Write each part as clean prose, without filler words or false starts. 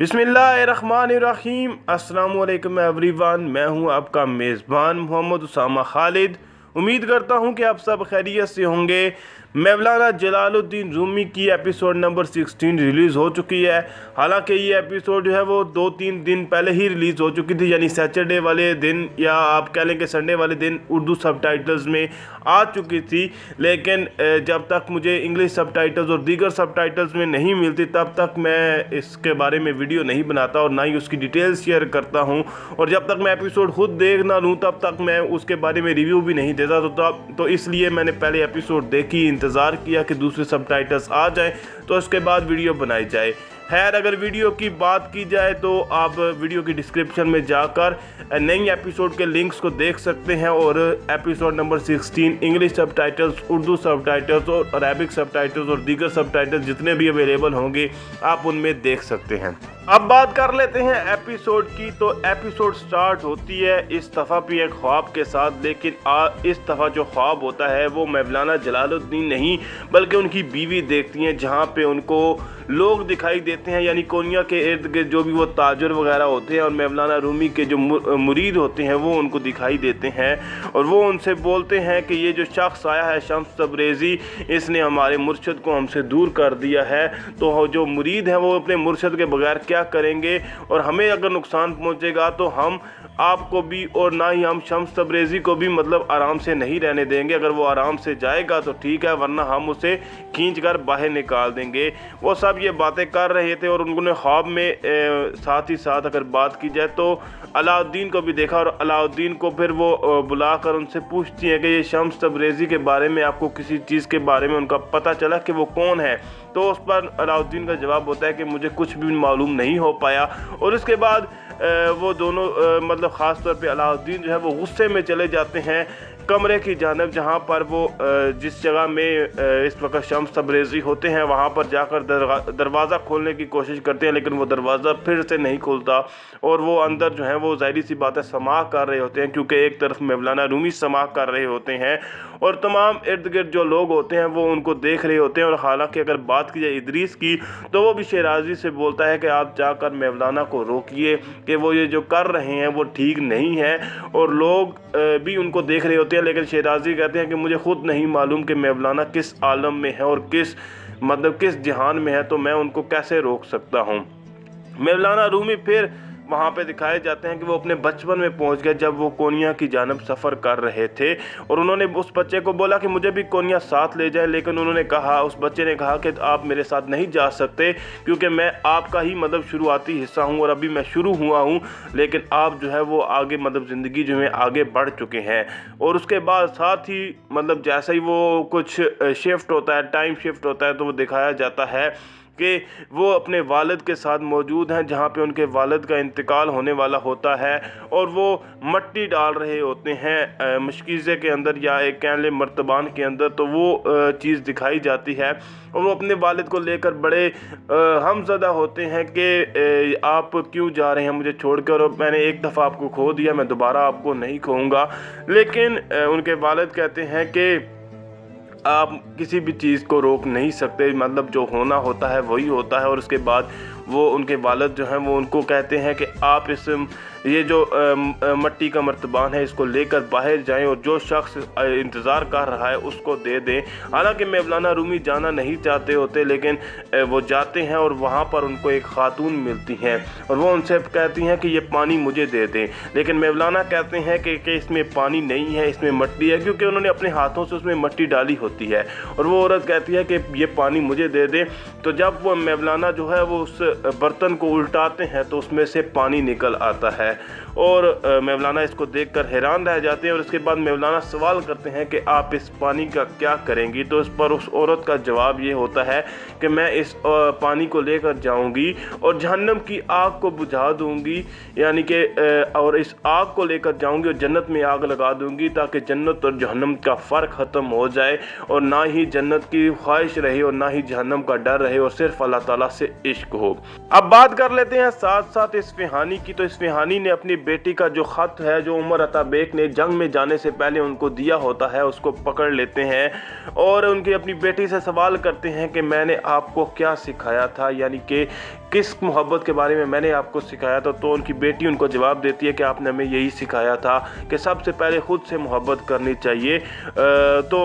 बिस्मिल्लाहिर्रहमानिर्रहीम। अस्सलाम वालेकुम एवरीवन। मैं हूं आपका मेज़बान मोहम्मद उसामा खालिद। उम्मीद करता हूं कि आप सब खैरियत से होंगे। मौलाना जलालुद्दीन रूमी की एपिसोड नंबर 16 रिलीज़ हो चुकी है। हालांकि ये एपिसोड जो है वो 2-3 दिन पहले ही रिलीज़ हो चुकी थी, यानी सैटरडे वाले दिन या आप कह लें कि संडे वाले दिन उर्दू सबटाइटल्स में आ चुकी थी। लेकिन जब तक मुझे इंग्लिश सबटाइटल्स और दीगर सबटाइटल्स में नहीं मिलती तब तक मैं इसके बारे में वीडियो नहीं बनाता और ना ही उसकी डिटेल्स शेयर करता हूँ। और जब तक मैं एपिसोड खुद देख ना लूँ तब तक मैं उसके बारे में रिव्यू भी नहीं देता। तो इसलिए मैंने पहले एपिसोड देखी, इंतज़ार किया कि दूसरे सबटाइटल्स आ जाए तो उसके बाद वीडियो बनाई जाए। खैर, अगर वीडियो की बात की जाए तो आप वीडियो की डिस्क्रिप्शन में जाकर नई एपिसोड के लिंक्स को देख सकते हैं और episode number 16 English subtitles, Urdu subtitles और अरेबिक सबटाइटल्स और दीगर सबटाइटल्स जितने भी अवेलेबल होंगे आप उनमें देख सकते हैं। अब बात कर लेते हैं एपिसोड की। तो एपिसोड स्टार्ट होती है इस दफ़ा भी एक ख्वाब के साथ, लेकिन इस दफ़ा जो ख्वाब होता है वो मौलाना जलालुद्दीन नहीं बल्कि उनकी बीवी देखती हैं, जहाँ पे उनको लोग दिखाई देते हैं, यानी कोनिया के इर्द गिर्द जो भी वो ताजर वगैरह होते हैं और मौलाना रूमी के जो मुरीद होते हैं वो उनको दिखाई देते हैं और वो उनसे बोलते हैं कि ये जो शख्स आया है शम्स तबरेज़ी, इसने हमारे मुर्शद को हमसे दूर कर दिया है। तो जो मुरीद हैं वो अपने मुर्शद के बगैर क्या करेंगे और हमें अगर नुकसान पहुंचेगा तो हम आपको भी और ना ही हम शम्स तबरेज़ी को भी मतलब आराम से नहीं रहने देंगे। अगर वो आराम से जाएगा तो ठीक है, वरना हम उसे खींच कर बाहर निकाल देंगे। वो सब ये बातें कर रहे थे और उन्होंने ख्वाब में साथ ही साथ अगर बात की जाए तो अलाउद्दीन को भी देखा और अलाउद्दीन को फिर वो बुलाकर उनसे पूछती हैं कि ये शम्स तबरेज़ी के बारे में आपको किसी चीज़ के बारे में उनका पता चला कि वो कौन है? तो उस पर अलाउद्दीन का जवाब होता है कि मुझे कुछ भी मालूम नहीं हो पाया। और उसके बाद वो दोनों मतलब ख़ास तौर पे अलाउद्दीन जो है वो गुस्से में चले जाते हैं कमरे की जानब, जहाँ पर वो जिस जगह में इस वक्त शम्स तबरेज़ी होते हैं वहाँ पर जाकर दरवाज़ा खोलने की कोशिश करते हैं, लेकिन वो दरवाज़ा फिर से नहीं खुलता और वो अंदर जो है वो ज़ाहिर सी बात है समाअ कर रहे होते हैं, क्योंकि एक तरफ मौलाना रूमी समाअ कर रहे होते हैं और तमाम इर्द गिर्द जो लोग होते हैं वो उनको देख रहे होते हैं। और हालांकि अगर बात की जाए इदरीस की तो वो भी शहराजी से बोलता है कि आप जाकर मौलाना को रोकिए कि वो ये जो कर रहे हैं वो ठीक नहीं है, और लोग भी उनको देख रहे होते हैं। लेकिन शहराजी कहते हैं कि मुझे खुद नहीं मालूम कि मौलाना किस आलम में है और किस जहान में है, तो मैं उनको कैसे रोक सकता हूँ। मौलाना रूमी फिर वहाँ पे दिखाए जाते हैं कि वो अपने बचपन में पहुँच गए जब वो कोनिया की जानब सफ़र कर रहे थे और उन्होंने उस बच्चे को बोला कि मुझे भी कोनिया साथ ले जाए, लेकिन उस बच्चे ने कहा कि आप मेरे साथ नहीं जा सकते क्योंकि मैं आपका ही मतलब शुरुआती हिस्सा हूँ और अभी मैं शुरू हुआ हूँ, लेकिन आप जो है वो आगे मतलब ज़िंदगी जो है आगे बढ़ चुके हैं। और उसके बाद साथ ही मतलब जैसे ही वो कुछ शिफ्ट होता है, टाइम शिफ्ट होता है, तो वो दिखाया जाता है कि वो अपने वालिद के साथ मौजूद हैं जहाँ पे उनके वालिद का इंतकाल होने वाला होता है और वो मट्टी डाल रहे होते हैं मशकीज़े के अंदर या एक कहले मर्तबान के अंदर। तो वो चीज़ दिखाई जाती है और वो अपने वालिद को लेकर बड़े हमज़दा होते हैं कि आप क्यों जा रहे हैं मुझे छोड़कर, और मैंने एक दफ़ा आपको खो दिया, मैं दोबारा आपको नहीं खोऊंगा। लेकिन उनके वालिद कहते हैं कि आप किसी भी चीज़ को रोक नहीं सकते, मतलब जो होना होता है वही होता है। और उसके बाद वो उनके वालिद जो हैं वो उनको कहते हैं कि आप ये जो मट्टी का मर्तबान है इसको लेकर बाहर जाएं और जो शख्स इंतज़ार कर रहा है उसको दे दें। हालांकि मौलाना रूमी जाना नहीं चाहते होते, लेकिन वो जाते हैं और वहाँ पर उनको एक खातून मिलती हैं और वो उनसे कहती हैं कि ये पानी मुझे दे दें, लेकिन मौलाना कहते हैं कि इसमें पानी नहीं है, इसमें मट्टी है, क्योंकि उन्होंने अपने हाथों से उसमें मट्टी डाली होती है। और वो औरत कहती है कि ये पानी मुझे दे दें। तो जब वो मौलाना जो है वो उस बर्तन को उल्टाते हैं तो उसमें से पानी निकल आता है और मौलाना इसको देखकर हैरान रह जाते हैं। और उसके बाद मौलाना सवाल करते हैं कि आप इस पानी का क्या करेंगी? तो इस पर उस औरत का जवाब ये होता है कि मैं इस पानी को लेकर जाऊंगी और जहन्नम की आग को बुझा दूंगी, यानी कि और इस आग को लेकर जाऊंगी और जन्नत में आग लगा दूंगी ताकि जन्नत और जहन्नम का फ़र्क ख़त्म हो जाए और ना ही जन्नत की ख्वाहिश रहे और ना ही जहन्नम का डर रहे और सिर्फ अल्लाह ताला से इश्क हो। अब बात कर लेते हैं साथ साथ इस्फहानी की। तो इस्फहानी ने अपनी बेटी का जो ख़त है जो उमर अता बेग ने जंग में जाने से पहले उनको दिया होता है उसको पकड़ लेते हैं और उनकी अपनी बेटी से सवाल करते हैं कि मैंने आपको क्या सिखाया था, यानी कि किस मोहब्बत के बारे में मैंने आपको सिखाया था, तो उनकी बेटी उनको जवाब देती है कि आपने हमें यही सिखाया था कि सबसे पहले ख़ुद से मोहब्बत करनी चाहिए। तो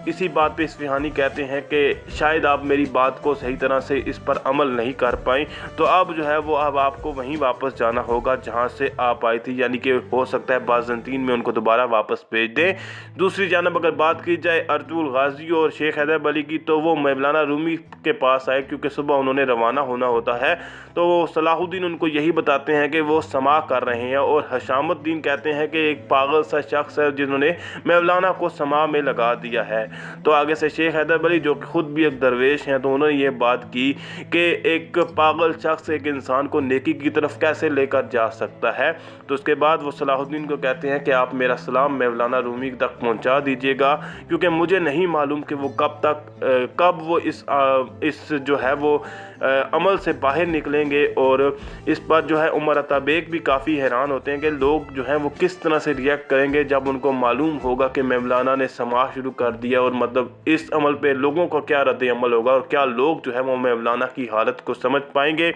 इसी बात पे इस्फहानी कहते हैं कि शायद आप मेरी बात को सही तरह से इस पर अमल नहीं कर पाए, तो अब जो है वो अब आपको वहीं वापस जाना होगा जहाँ से आप आई थी, यानी कि हो सकता है बाज़ंतीन में उनको दोबारा वापस भेज दें। दूसरी जानब अगर बात की जाए अर्तुगरुल गाजी और शेख हैदर अली की, तो वो मौलाना रूमी के पास आए क्योंकि सुबह उन्होंने रवाना होना होता है। तो सलाहुद्दीन उनको यही बताते हैं कि वो समा कर रहे हैं, और हशामुद्दीन कहते हैं कि एक पागल सा शख्स है जिन्होंने मौलाना को समा में लगा दिया है। तो आगे से शेख हैदर अली जो खुद भी एक दरवेश हैं, तो उन्होंने ये बात की कि एक पागल शख्स एक इंसान को नेकी की तरफ कैसे लेकर जा सकता है। तो उसके बाद वो सलाहुद्दीन को कहते हैं कि आप मेरा सलाम मौलाना रूमी तक पहुंचा दीजिएगा, क्योंकि मुझे नहीं मालूम कि वो कब वो इस जो है वो अमल से बाहर निकलेंगे। और इस पर जो है उमर अता बेग भी काफ़ी हैरान होते हैं कि लोग जो हैं वो किस तरह से रिएक्ट करेंगे जब उनको मालूम होगा कि मौलाना ने समा शुरू कर दिया, और मतलब इस अमल पे लोगों का क्या रद्द अमल होगा और क्या लोग जो है वो मौलाना की हालत को समझ पाएंगे।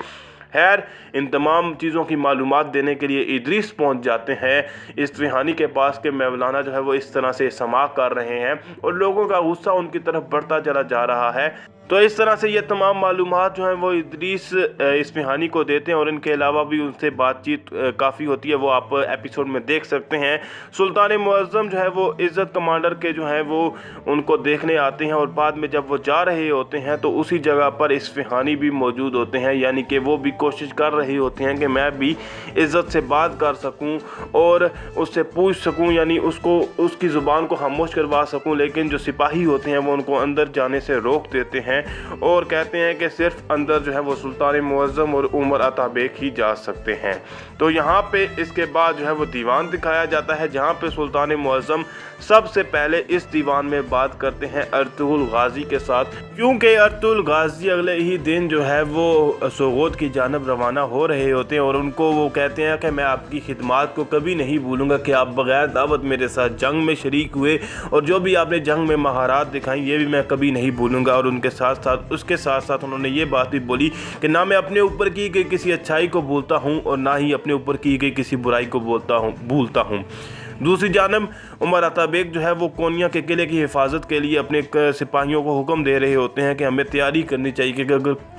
खैर, इन तमाम चीज़ों की मालूमात देने के लिए इदरीस पहुंच जाते हैं इस्फहानी के पास कि मौलाना जो है वो इस तरह से समा कर रहे हैं, और लोगों का गुस्सा उनकी तरफ बढ़ता चला जा रहा है। तो इस तरह से ये तमाम मालूमात जो हैं वो इदरीस इस्फहानी को देते हैं, और इनके अलावा भी उनसे बातचीत काफ़ी होती है, वो आप एपिसोड में देख सकते हैं। सुल्तान मुअज़्ज़म जो है वो इज़्ज़त कमांडर के जो हैं वो उनको देखने आते हैं, और बाद में जब वो जा रहे होते हैं तो उसी जगह पर इस्फहानी भी मौजूद होते हैं, यानी कि वो भी कोशिश कर रहे होते हैं कि मैं भी इज़्ज़त से बात कर सकूं और उससे पूछ सकूं, यानी उसकी ज़ुबान को खामोश करवा सकूं। लेकिन जो सिपाही होते हैं वो उनको अंदर जाने से रोक देते हैं और कहते हैं कि सिर्फ अंदर जो है वो सुल्तान मुअज़्ज़म और उमर अता बेग ही जा सकते हैं। तो यहाँ पे इसके बाद जो है वो दीवान दिखाया जाता है, जहाँ पे सुल्तान मुअज़्ज़म सबसे पहले इस दीवान में बात करते हैं अर्तुगरुल गाजी के साथ, क्योंकि अर्तुगरुल गाजी अगले ही दिन जो है वो सोगोत की जानब रवाना हो रहे होते हैं, और उनको वो कहते हैं कि मैं आपकी खिदमत को कभी नहीं भूलूंगा कि आप बगैर दावत मेरे साथ जंग में शरीक हुए, और जो भी आपने जंग में महारत दिखाई ये भी मैं कभी नहीं भूलूंगा। और उसके साथ साथ उन्होंने ये बात भी बोली कि ना मैं अपने ऊपर की गई किसी अच्छाई को भूलता हूँ और ना ही अपने ऊपर की गई किसी बुराई को भूलता हूँ। दूसरी जानब उमर अता बेग जो है वो कोनिया के किले की हिफाजत के लिए अपने सिपाहियों को हुक्म दे रहे होते हैं कि हमें तैयारी करनी चाहिए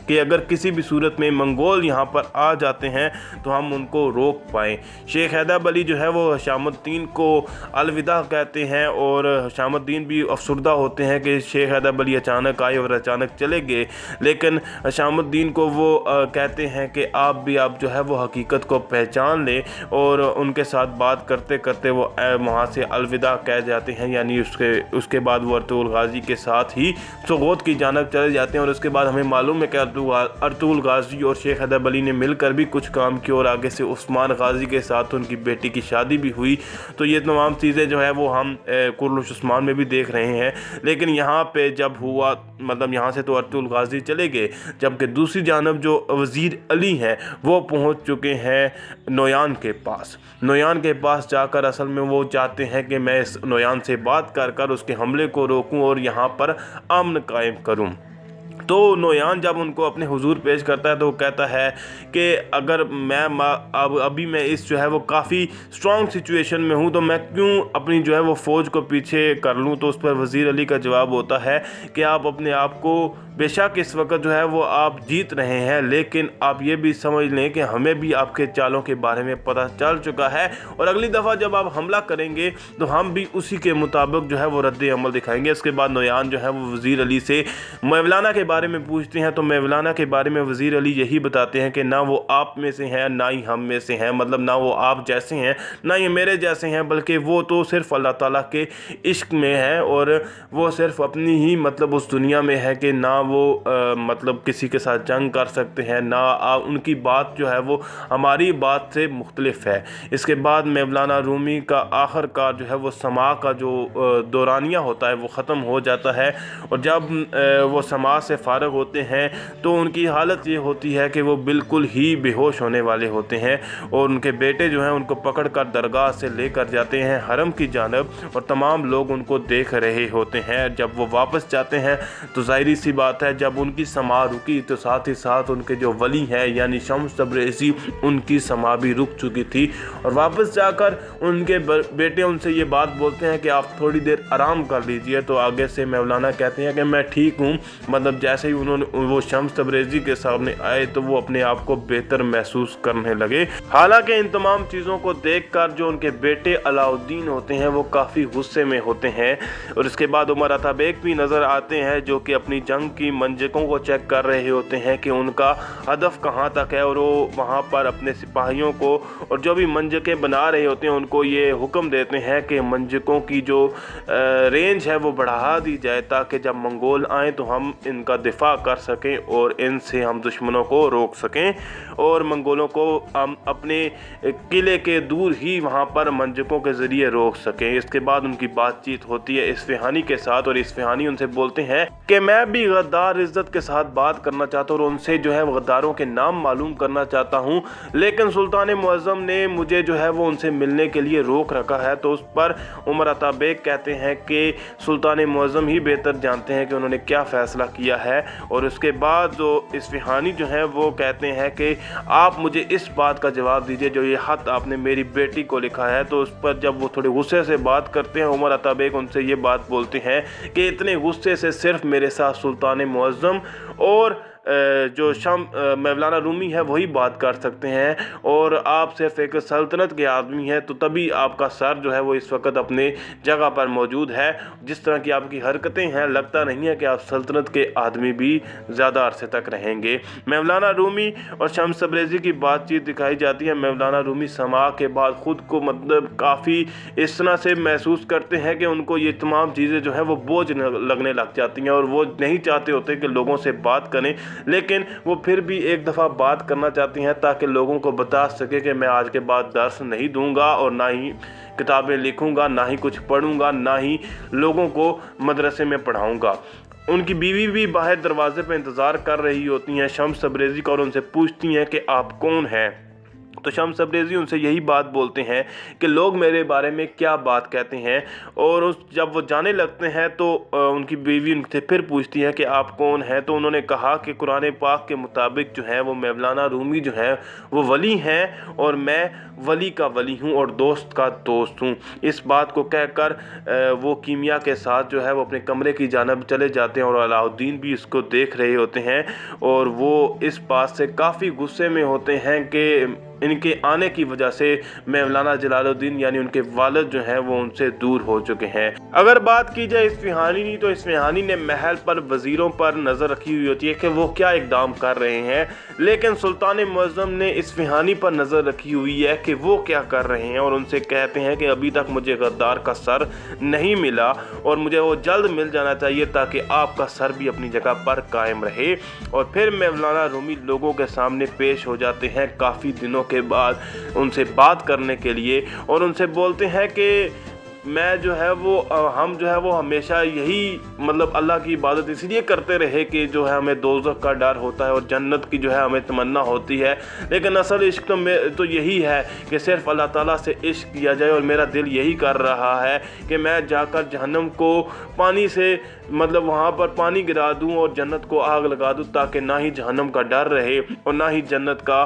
कि अगर किसी भी सूरत में मंगोल यहाँ पर आ जाते हैं तो हम उनको रोक पाएँ। शेख हैदर अली जो है वो हशामुद्दीन को अलविदा कहते हैं, और हशामुद्दीन भी अफसरदा होते हैं कि शेख हैदर अली अचानक आए और अचानक चले गए। लेकिन हशामुद्दीन को वो कहते हैं कि आप जो है वो हकीकत को पहचान लें, और उनके साथ बात करते करते वो वहाँ से अलविदा कह जाते हैं, यानी उसके बाद वो अर्तुगरुल गाजी के साथ ही सोगोत की जानब चले जाते हैं। और उसके बाद हमें मालूम है कि अर्तुगरुल गाजी और शेख हैदर अली ने मिलकर भी कुछ काम किया, और आगे से उस्मान गाजी के साथ उनकी बेटी की शादी भी हुई। तो ये तमाम चीज़ें जो है वो हम कुर्रुश उस्मान में भी देख रहे हैं। लेकिन यहाँ पे जब हुआ, मतलब यहाँ से तो अर्तुगरुल गाजी चले गए, जबकि दूसरी जानब जो वज़ीर अली हैं वो पहुँच चुके हैं नोयान के पास। नोयान के पास जाकर असल में वो चाहते हैं कि मैं इस नोयान से बात कर उसके हमले को रोकूं और यहाँ पर अमन कायम करूं। तो नोयान जब उनको अपने हुजूर पेश करता है तो वो कहता है कि अगर अभी मैं इस जो है वो काफ़ी स्ट्रॉन्ग सिचुएशन में हूँ, तो मैं क्यों अपनी जो है वो फ़ौज को पीछे कर लूँ। तो उस पर वज़ीर अली का जवाब होता है कि आप अपने आप को बेशक इस वक्त जो है वो आप जीत रहे हैं, लेकिन आप ये भी समझ लें कि हमें भी आपके चालों के बारे में पता चल चुका है, और अगली दफ़ा जब आप हमला करेंगे तो हम भी उसी के मुताबिक जो है वो रद्द अमल दिखाएंगे। इसके बाद नोयान जो है वो वज़ीर अली से मौलाना के बारे में पूछते हैं, तो मौलाना के बारे में वज़ीर अली यही बताते हैं कि ना वो आप में से हैं ना ही हम में से हैं, मतलब ना वो आप जैसे हैं ना ही मेरे जैसे हैं, बल्कि वो तो सिर्फ़ अल्लाह ताला के इश्क में है, और वो सिर्फ़ अपनी ही मतलब उस दुनिया में है कि ना वो मतलब किसी के साथ जंग कर सकते हैं, ना उनकी बात जो है वो हमारी बात से मुख्तलिफ है। इसके बाद मौलाना रूमी का आखिरकार जो है वो समा का जो दौरानिया होता है वो ख़त्म हो जाता है, और जब वो समा से फ़ारग होते हैं तो उनकी हालत ये होती है कि वो बिल्कुल ही बेहोश होने वाले होते हैं, और उनके बेटे जो हैं उनको पकड़ कर दरगाह से लेकर जाते हैं हरम की जानब, और तमाम लोग उनको देख रहे होते हैं। जब वो वापस जाते हैं तो ज़ाहिरी सी बात जाता है जब उनकी समा रुकी तो साथ ही साथ उनके जो वली हैं यानी शम्स तबरेज़ी उनकी समा भी रुक चुकी थी। और वापस जाकर उनके बेटे उनसे ये बात बोलते हैं कि आप थोड़ी देर आराम कर लीजिए। तो आगे से मौलाना कहते हैं कि मैं ठीक हूँ। मतलब जैसे ही वो शम्स तबरेज़ी के सामने आए तो वो अपने आप को बेहतर महसूस करने लगे। हालांकि इन तमाम चीज़ों को देखकर जो उनके बेटे अलाउद्दीन होते हैं वो काफ़ी गुस्से में होते हैं। और इसके बाद उमर अता बेग भी नज़र आते हैं जो कि अपनी जंग की मंजकों को चेक कर रहे होते हैं कि उनका हदफ कहाँ तक है। और वो वहाँ पर अपने सिपाहियों को और जो भी मंजकें बना रहे होते हैं उनको ये हुक्म देते हैं कि मंजकों की जो रेंज है वो बढ़ा दी जाए ताकि जब मंगोल आएँ तो हम इनका दिफा कर सकें और इनसे हम दुश्मनों को रोक सकें और मंगोलों को हम अपने किले के दूर ही वहाँ पर मंजकों के ज़रिए रोक सकें। इसके बाद उनकी बातचीत होती है इस्फ़हानी के साथ और इस्फ़हानी उनसे बोलते हैं कि मैं भी गद्दार इज़्ज़त के साथ बात करना चाहता हूँ और उनसे जो है गद्दारों के नाम मालूम करना चाहता हूँ, लेकिन सुल्तान मुअज़्ज़म ने मुझे जो है वो उनसे मिलने के लिए रोक रखा है। तो उस पर उमर अता बेग कहते हैं कि सुल्तान मुअज़्ज़म ही बेहतर जानते हैं कि उन्होंने क्या फ़ैसला किया है। और उसके बाद जो इस्फ़हानी जो है वो कहते हैं कि आप मुझे इस बात का जवाब दीजिए जो ये ख़त आपने मेरी बेटी को लिखा है। तो उस पर जब वो थोड़े गुस्से से बात करते हैं उमर अता बेग उनसे ये बात बोलते हैं कि इतने गुस्से से सिर्फ मेरे साथ सुल्तान मुअज़्ज़म और जो मौलाना रूमी है वही बात कर सकते हैं और आप सिर्फ एक सल्तनत के आदमी हैं। तो तभी आपका सर जो है वो इस वक्त अपने जगह पर मौजूद है। जिस तरह की आपकी हरकतें हैं लगता नहीं है कि आप सल्तनत के आदमी भी ज़्यादा अरसे तक रहेंगे। मौलाना रूमी और शम्स तबरेज़ी की बातचीत दिखाई जाती है। मौलाना रूमी समा के बाद ख़ुद को मतलब काफ़ी इस तरह से महसूस करते हैं कि उनको ये तमाम चीज़ें जो है वो बोझ लगने लग जाती हैं और वो नहीं चाहते होते कि लोगों से बात करें, लेकिन वो फिर भी एक दफ़ा बात करना चाहती हैं ताकि लोगों को बता सके कि मैं आज के बाद दर्स नहीं दूंगा और ना ही किताबें लिखूंगा, ना ही कुछ पढ़ूंगा, ना ही लोगों को मदरसे में पढ़ाऊंगा। उनकी बीवी भी बाहर दरवाजे पर इंतज़ार कर रही होती हैं शम्स तबरेज़ी का और उनसे पूछती हैं कि आप कौन हैं। तो शम्स तबरेज़ी उनसे यही बात बोलते हैं कि लोग मेरे बारे में क्या बात कहते हैं। और जब वो जाने लगते हैं तो उनकी बीवी उनसे फिर पूछती है कि आप कौन हैं। तो उन्होंने कहा कि कुरान पाक के मुताबिक जो है वो मौलाना रूमी जो है वो वली हैं और मैं वली का वली हूँ और दोस्त का दोस्त हूँ। इस बात को कहकर वो कीमिया के साथ जो है वो अपने कमरे की जानिब चले जाते हैं और अलाउद्दीन भी इसको देख रहे होते हैं और वो इस बात से काफ़ी गुस्से में होते हैं कि इनके आने की वजह से मौलाना जलालुद्दीन यानी उनके वालिद जो हैं वो उनसे दूर हो चुके हैं। अगर बात की जाए इस्फ़हानी की तो इस्फ़हानी ने महल पर वज़ीरों पर नज़र रखी हुई होती है कि वो क्या इक़दाम कर रहे हैं, लेकिन सुल्तान मुअज़्ज़म ने इस्फ़हानी पर नज़र रखी हुई है कि वो क्या कर रहे हैं और उनसे कहते हैं कि अभी तक मुझे गद्दार का सर नहीं मिला और मुझे वो जल्द मिल जाना चाहिए ताकि आपका सर भी अपनी जगह पर कायम रहे। और फिर मौलाना रूमी लोगों के सामने पेश हो जाते हैं काफ़ी दिनों के बाद उनसे बात करने के लिए और उनसे बोलते हैं कि मैं जो है वो हम जो है वो हमेशा यही मतलब अल्लाह की इबादत इसलिए करते रहे कि जो है हमें दोज़ख का डर होता है और जन्नत की जो है हमें तमन्ना होती है, लेकिन असल इश्क तो यही है कि सिर्फ अल्लाह ताला से इश्क किया जाए। और मेरा दिल यही कर रहा है कि मैं जाकर जहन्नम को पानी से मतलब वहाँ पर पानी गिरा दूँ और जन्नत को आग लगा दूँ ताकि ना ही जहन्नम का डर रहे और ना ही जन्नत का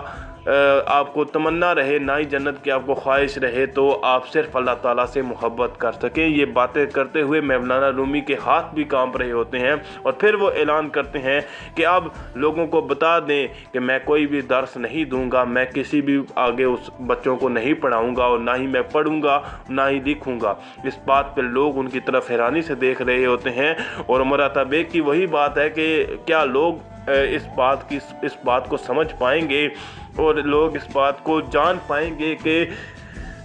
आपको तमन्ना रहे, ना ही जन्नत की आपको ख्वाहिश रहे, तो आप सिर्फ अल्लाह ताला से मोहब्बत कर सकें। ये बातें करते हुए मौलाना रूमी के हाथ भी कांप रहे होते हैं और फिर वो ऐलान करते हैं कि अब लोगों को बता दें कि मैं कोई भी दर्स नहीं दूंगा, मैं किसी भी आगे उस बच्चों को नहीं पढ़ाऊंगा और ना ही मैं पढ़ूंगा ना ही लिखूंगा। इस बात पर लोग उनकी तरफ हैरानी से देख रहे होते हैं और उमर अता बेग की वही बात है कि क्या लोग इस बात को समझ पाएंगे और लोग इस बात को जान पाएंगे कि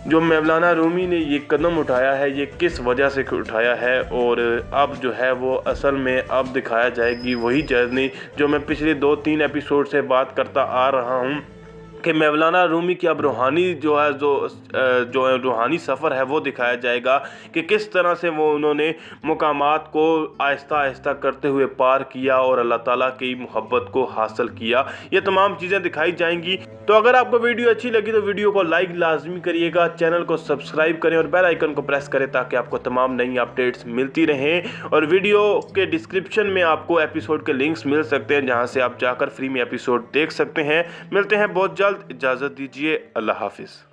जो मौलाना रूमी ने ये कदम उठाया है ये किस वजह से उठाया है। और अब जो है वो असल में अब दिखाया जाएगी वही जर्नी जो मैं पिछले 2-3 एपिसोड से बात करता आ रहा हूँ कि मौलाना रूमी की अब रूहानी जो है जो रूहानी सफ़र है वो दिखाया जाएगा कि किस तरह से वो उन्होंने मुकामात को आहिस्ता आहिस्ता करते हुए पार किया और अल्लाह ताला की मोहब्बत को हासिल किया। ये तमाम चीज़ें दिखाई जाएंगी। तो अगर आपको वीडियो अच्छी लगी तो वीडियो को लाइक लाजमी करिएगा, चैनल को सब्सक्राइब करें और बेल आइकन को प्रेस करें ताकि आपको तमाम नई अपडेट्स मिलती रहें। और वीडियो के डिस्क्रिप्शन में आपको एपिसोड के लिंक्स मिल सकते हैं जहां से आप जाकर फ्री में एपिसोड देख सकते हैं। मिलते हैं बहुत जल्द, इजाज़त दीजिए, अल्लाह हाफिज़।